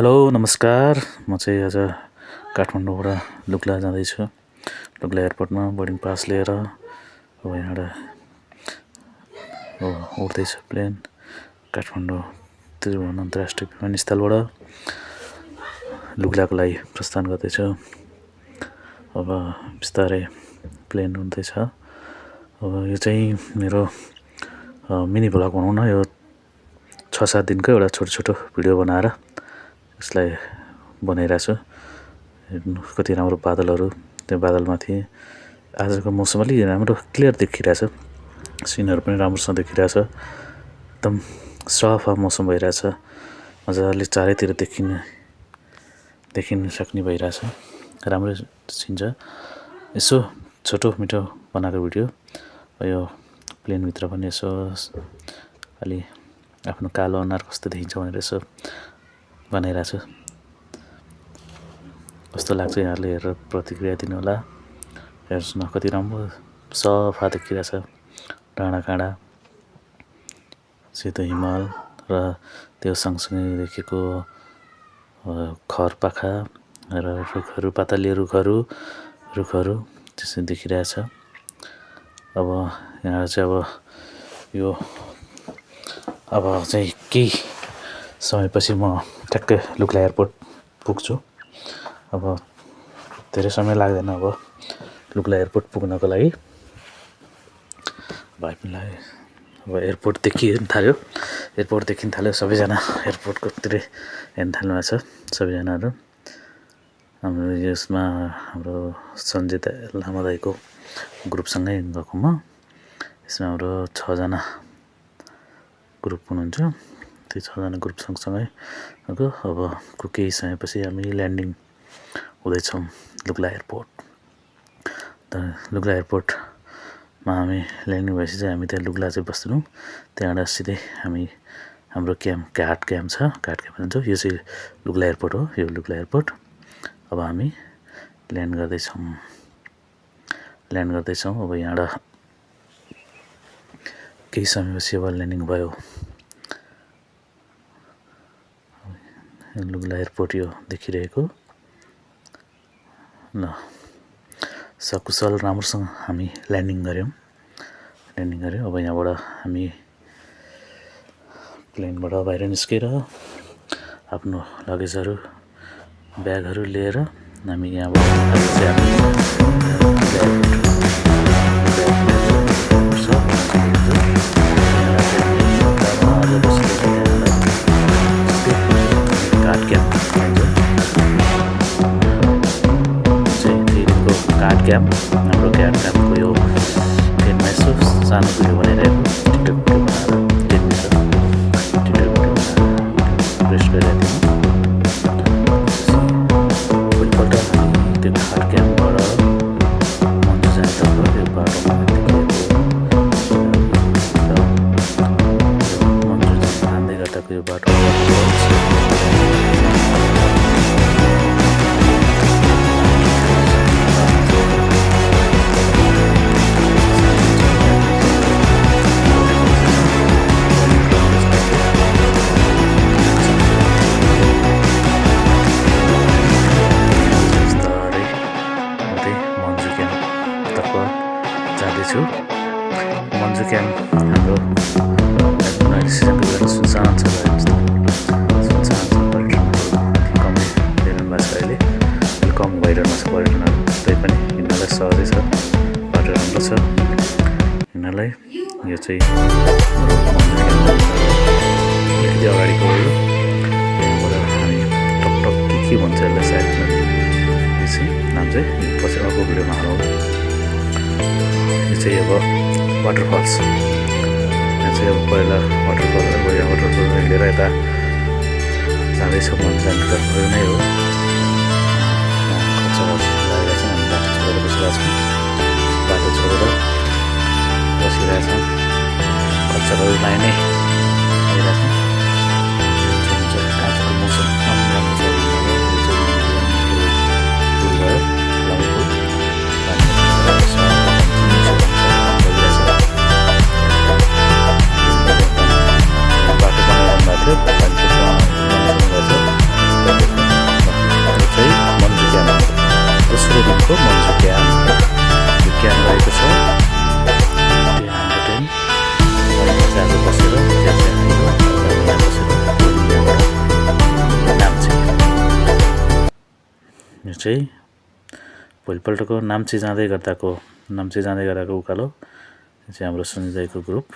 Hello नमस्कार। म चाहिँ आज काठमाडौँबाट लुक्ला जाँदैछु। लुक्ला एयरपोर्टमा बोर्डिङ पास लिएर अब यहाँबाट उड्दैछ प्लेन काठमाडौँ त्रिभुवन अन्तर्राष्ट्रिय विमानस्थलबाट लुक्लाको लागि प्रस्थान गर्दैछु। अब बिस्तारै प्लेन उड्दैछ। अब यो चाहिँ मेरो मिनी भ्लग भनौँ न। यो 6-7 दिनको एउटा छोटो छोटो भिडियो बनाएर यसलाई बनाइरहेको छु। हेर्नु कति राम्रो बादलहरू, त्यो बादलमाथि आजको मौसम अलि राम्रो क्लियर देखिरहेछ। सिनहरू पनि राम्रोसँग देखिरहेछ। एकदम सफा मौसम भइरहेछ। मजाले चारैतिर देखिन सक्ने भइरहेछ। राम्रै सिन छ। यसो छोटो मिठो बनाएको भिडियो। यो प्लेनभित्र पनि यसो अलि आफ्नो कालो अनुहार कस्तो देखिन्छ भनेर यसो बनाइरहेको छु। कस्तो लाग्छ यहाँहरूले हेरेर प्रतिक्रिया दिनु होला। हेर्नुहोस् न कति राम्रो सफा देखिरहेछ। डाँडाकाँडा, सेतो हिमाल र त्यो सँगसँगै देखेको खरपाखा र रुखहरू, पातलिया रुखहरू त्यसरी देखिरहेछ। अब यहाँ चाहिँ अब चाहिँ केही समयपछि म ठ्याक्कै लुक्ला एयरपोर्ट पुग्छु। अब धेरै समय लाग्दैन अब लुक्ला एयरपोर्ट पुग्नको लागि। भाइ पनि लाग्यो। अब एयरपोर्ट देखिन थाल्यो। सबैजना एयरपोर्टकोतिर हेर्न थाल्नु भएको छ। सबैजनाहरू हाम्रो यसमा हाम्रो सञ्जय लामा दाइको ग्रुपसँगै गएको म। यसमा हाम्रो 6 जना ग्रुप हुनुहुन्छ। त्यो 6 जना ग्रुप सँगसँगै गएको। अब केही समयपछि हामी ल्यान्डिङ हुँदैछौँ लुक्ला एयरपोर्ट। लुक्ला एयरपोर्टमा हामी ल्यान्डिङ भएपछि चाहिँ हामी त्यहाँ लुक्ला चाहिँ बस्दैनौँ। त्यहाँबाट सिधै हामी हाम्रो घाट क्याम्प छ। घाट क्याम्प जान्छौँ। यो चाहिँ लुक्ला एयरपोर्ट हो। यो लुक्ला एयरपोर्ट। अब हामी ल्यान्ड गर्दैछौँ। अब यहाँबाट केही समयपछि अब ल्यान्डिङ भयो। लुक्ला एयरपोर्ट यो देखिरहेको ल। सकुशल राम्रोसँग हामी ल्यान्डिङ गऱ्यौँ। अब यहाँबाट हामी प्लेनबाट बाहिर निस्केर आफ्नो लगेजहरू, ब्यागहरू लिएर हामी यहाँबाट हाम्रो घाट क्याम्पको यो ट्रेनमा यसो सानो भिडियो बनाइरहेको टिकटक भिडियो बनाएर रेस्ट गरिरहेको थियौँ। भोलिपल्ट त्यो घाट क्याम्पबाट मन्जु जानेतर्फ यो बाटोमा मन्जु जाँदै गर्दाको यो बाटो जाँदैछु। मन्जु क्याम्प हाम्रो सिजनको बेला सुनसान छ कमै हेर्नु भएको छ। अहिले कम भइरहनु छ पर्यटनहरू। तैपनि हिँड्नलाई सहजै छ। बाटो राम्रो छ हिँड्नलाई। यो चाहिँ अलिकति अगाडिको हो। यहाँबाट हामी टकटक के भन्छ यसलाई साइडमा नाम चाहिँ पछि अर्को भिडियोमा हालौँ। यो चाहिँ अब वाटरफल्स। यहाँ चाहिँ अब पहिला वाटरफल हिँडेर यता जाँदैछौँ। जानेतर्फ नै हो। खर्चहरू लागेको छ। हामी बाटो छोडेर बसिरहेको छौँ। बाटो छोडेर बसिरहेछौँ। खर्चहरू लाइ नै आइरहेछौँ। आजको मौसम राम्रो छ। बाटो बनाइरहनु भएको थियो। दोस्रो दिनको मन्जु क्याम्प यो क्याम्प रहेको छ त्यो हाम्रो चाहिँ आज बसेर त्यहाँ चाहिँ आइयो यहाँ बसेर भोलि यहाँबाट नाम्ची यो चाहिँ भोलिपल्टको नाम्ची जाँदै गर्दाको उकालो यो चाहिँ हाम्रो सुनिदाईको ग्रुप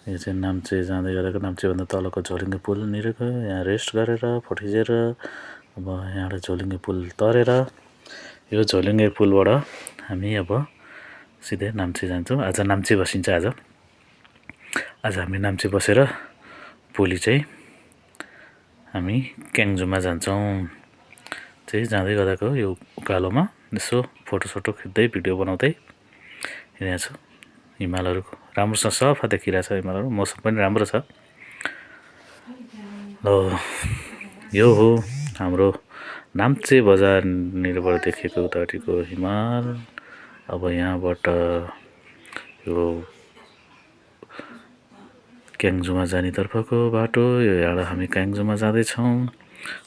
यो चाहिँ नाम्ची जाँदै गरेको नाम्चीभन्दा तलको झोलुङ्गे पुलनिरको यहाँ रेस्ट गरेर फोटो खिचेर अब यहाँबाट झोलुङ्गे पुल तरेर यो झोलुङ्गे पुलबाट हामी अब सिधै नाम्ची जान्छौँ। आज नाम्ची बसिन्छ। आज हामी नाम्ची बसेर भोलि चाहिँ हामी क्याङजुमा जान्छौँ। चाहिँ जाँदै गर्दाको यो उकालोमा यसो फोटोसोटो खिच्दै भिडियो बनाउँदै हिँडेको छु। हिमालहरू राम्रोसँग सफा देखिरहेछ, हिमालहरू मौसम पनि राम्रो छ। यो हो हाम्रो नाम्चे बजारनिरबाट देखेको उतापट्टिको हिमाल। अब यहाँबाट यो क्याङजुमा जानेतर्फको बाटो यो यहाँबाट हामी क्याङजुमा जाँदैछौँ।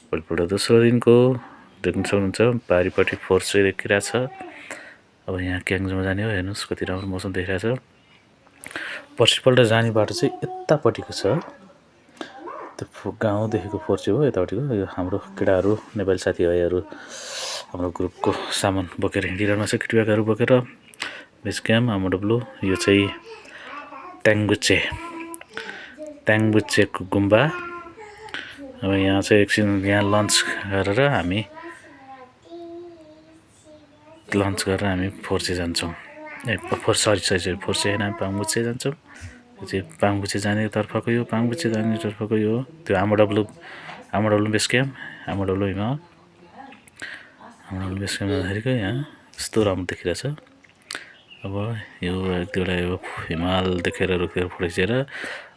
भोलिपल्ट दोस्रो दिनको देख्न सक्नुहुन्छ पारिपट्टि फोर्सै देखिरहेछ। अब यहाँ क्याङजुमा जाने हो, हेर्नुहोस् कति राम्रो मौसम देखिरहेछ। पर्सिपल्ट जाने बाटो चाहिँ यतापट्टिको छ, त्यो गाउँदेखिको फोर्से हो यतापट्टिको। यो हाम्रो केटाहरू नेपाली साथीभाइहरू हाम्रो ग्रुपको सामान बोकेर हिँडिरहनु छ, किटब्यागहरू बोकेर। बेस क्याम्प आमाडब्लु यो चाहिँ ट्याङबुचेको गुम्बा। अब यहाँ चाहिँ एकछिन यहाँ लन्च गरेर हामी फोर्से जान्छौँ। फोर्से होइन, पाङबुचे जान्छौँ। यो चाहिँ पाङबुचे जानेतर्फको यो त्यो आमाडब्लु बेस क्याम्प, आमाडब्लु हिमाल। आमाडब्लु बेस क्याम्प जाँदाखेरिको यहाँ यस्तो राम्रो देखिरहेछ। अब यो एक दुईवटा यो हिमाल देखेर रोकेर फोटो खिचेर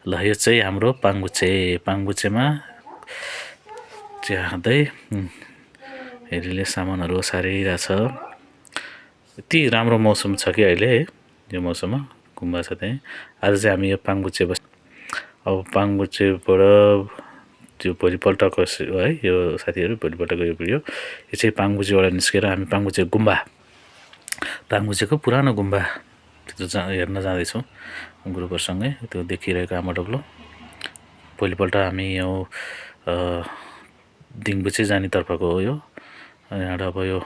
ल यो चाहिँ हाम्रो पाङबुचेमा जाँदै हेरीले सामानहरू ओसारिरहेछ। यति राम्रो मौसम छ कि अहिले है, यो मौसममा गुम्बा छ त्यहीँ। आज चाहिँ हामी यो पाङबुचे अब पाङबुचेबाट त्यो भोलिपल्टको है यो साथीहरू भोलिपल्टको यो भिडियो यो चाहिँ पाङबुचेबाट निस्केर हामी पाङबुचेको पुरानो गुम्बा त्यो हेर्न जाँदैछौँ ग्रुपहरूसँगै। त्यो देखिरहेको आमाडब्लु भोलिपल्ट हामी यो दिङबुचे जानेतर्फको हो। यो यहाँबाट अब यो